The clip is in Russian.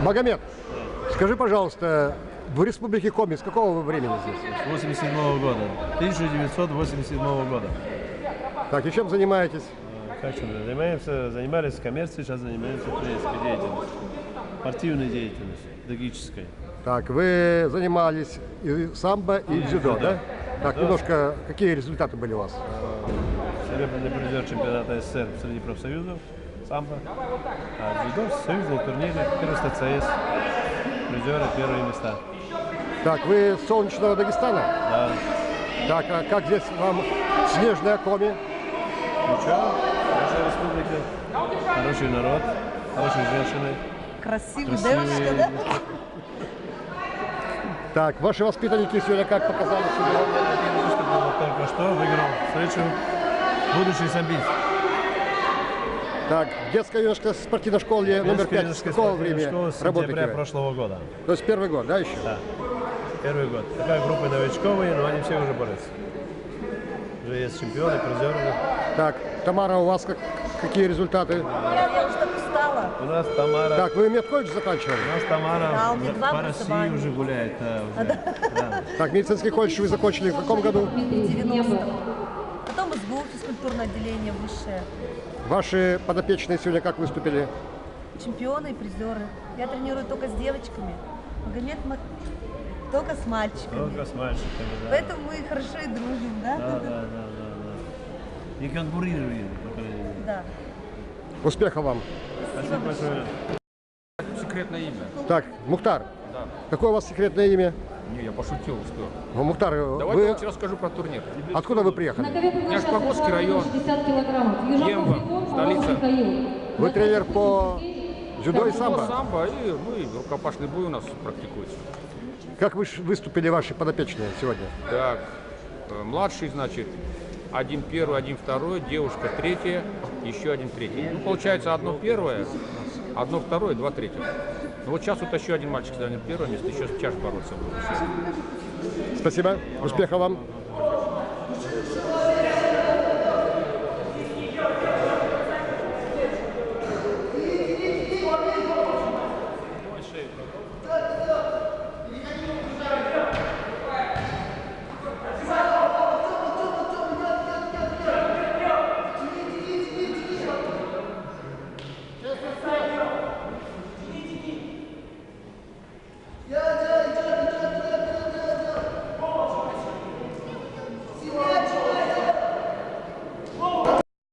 Магомед, скажи, пожалуйста, в Республике Коми с какого вы времени здесь? С 87 года. 1987 года. Так, и чем занимаетесь? Как чем занимались коммерцией, сейчас занимаемся тренерской деятельностью. Спортивной деятельностью, педагогической. Так, вы занимались и самбо, и дзюдо, да? Так, немножко, какие результаты были у вас? Серебряный призер чемпионата СССР среди профсоюзов, самбо. А дзюдо в союзные турниры, первенство ЦС, призеры, первые места. Так, вы с солнечного Дагестана? Да. Так, а как здесь вам снежная Коми? Ничего, хорошая республика, хороший народ, хорошие женщины. Красивая девушка, да? Так, ваши воспитанники сегодня как показали себя? Только что выиграл встречу будущий самбист. Так, детская юношеская спортивная школа номер 5. С какого времени работаете? Сентября прошлого года. То есть первый год, да, еще? Да, первый год. Такая группа новичковые, но они все уже борются. Уже есть чемпионы, призеры. Так, Тамара, у вас какие результаты? Я уже так устала. У нас Тамара. Так, вы медколледж заканчивали? У нас Тамара Да, у меня два по России образования. уже гуляет. Да. Так, медицинский колледж вы закончили в каком году? В 90-м. Потом СГУ, физкультурное отделение высшее. Ваши подопечные сегодня как выступили? Чемпионы и призеры. Я тренирую только с девочками. Магомед только с мальчиками. Только с мальчиками, да. Поэтому мы хорошо и дружим, да? Да. Не конкурируем. Да. Успехов вам! Спасибо большое. Секретное имя. Так, Мухтар, Да. какое у вас секретное имя? Не, я пошутил, что. Мухтар, Давайте я вы лучше расскажу про турнир. откуда вы приехали? Княжпогорский район, Емва, столица. Вы тренер по дзюдо и самбо? Самбо, и рукопашный бой у нас практикуется. Как вы выступили ваши подопечные сегодня? Так, младший, значит, один первый, один второй, девушка третья, еще один третий. Ну, получается, одно первое, одно второе, два третьих. Ну, вот сейчас вот еще один мальчик занял первое место, еще сейчас бороться будет. Спасибо, успехов вам!